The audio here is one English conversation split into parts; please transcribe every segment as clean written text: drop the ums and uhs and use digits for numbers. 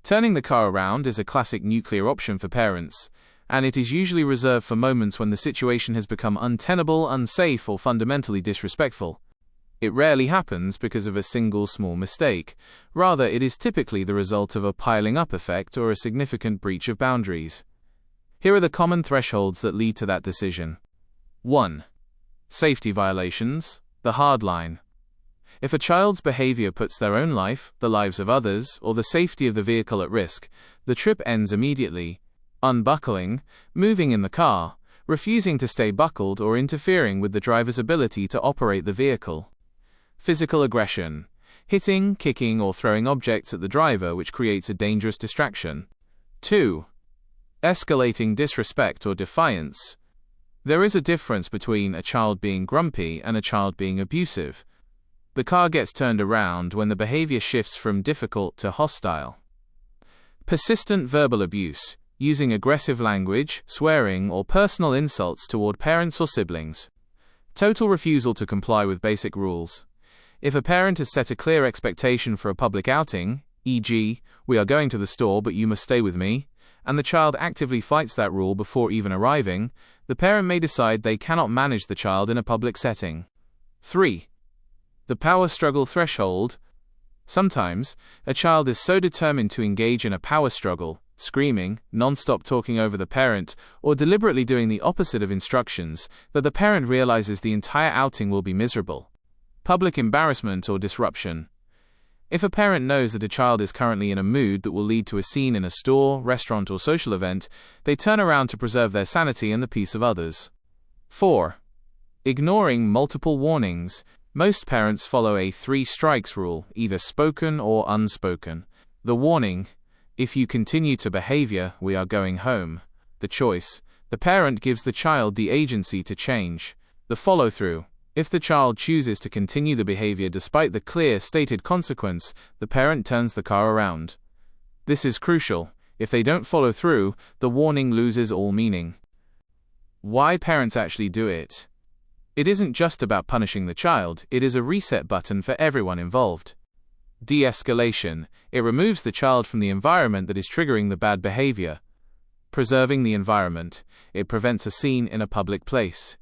Turning the car around is a classic nuclear option for parents, and it is usually reserved for moments when the situation has become untenable, unsafe, or fundamentally disrespectful. It rarely happens because of a single small mistake. Rather, it is typically the result of a piling-up effect or a significant breach of boundaries. Here are the common thresholds that lead to that decision. 1. Safety violations, the hard line. If a child's behavior puts their own life, the lives of others, or the safety of the vehicle at risk, the trip ends immediately. Unbuckling, moving in the car, refusing to stay buckled, or interfering with the driver's ability to operate the vehicle. Physical aggression, hitting, kicking, or throwing objects at the driver which creates a dangerous distraction. 2. Escalating disrespect or defiance. There is a difference between a child being grumpy and a child being abusive. The car gets turned around when the behavior shifts from difficult to hostile. Persistent verbal abuse, using aggressive language, swearing, or personal insults toward parents or siblings. Total refusal to comply with basic rules. If a parent has set a clear expectation for a public outing, e.g., we are going to the store but you must stay with me, and the child actively fights that rule before even arriving, the parent may decide they cannot manage the child in a public setting. 3. The power struggle threshold. Sometimes, a child is so determined to engage in a power struggle, screaming, non-stop talking over the parent, or deliberately doing the opposite of instructions, that the parent realizes the entire outing will be miserable. Public embarrassment or disruption. If a parent knows that a child is currently in a mood that will lead to a scene in a store, restaurant, or social event, they turn around to preserve their sanity and the peace of others. 4. Ignoring multiple warnings. Most parents follow a 3 strikes rule, either spoken or unspoken. The warning, if you continue to behavior, we are going home. The choice, the parent gives the child the agency to change. The follow-through, if the child chooses to continue the behavior despite the clear stated consequence, the parent turns the car around. This is crucial. If they don't follow through, the warning loses all meaning. Why parents actually do it? It isn't just about punishing the child, it is a reset button for everyone involved. De-escalation, it removes the child from the environment that is triggering the bad behavior. Preserving the environment, it prevents a scene in a public place.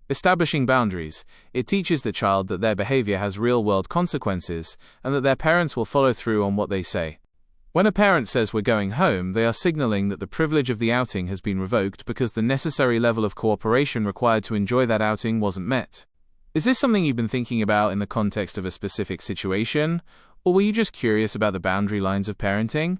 Establishing boundaries, it teaches the child that their behavior has real-world consequences and that their parents will follow through on what they say. When a parent says we're going home, they are signaling that the privilege of the outing has been revoked because the necessary level of cooperation required to enjoy that outing wasn't met. Is this something you've been thinking about in the context of a specific situation, or were you just curious about the boundary lines of parenting?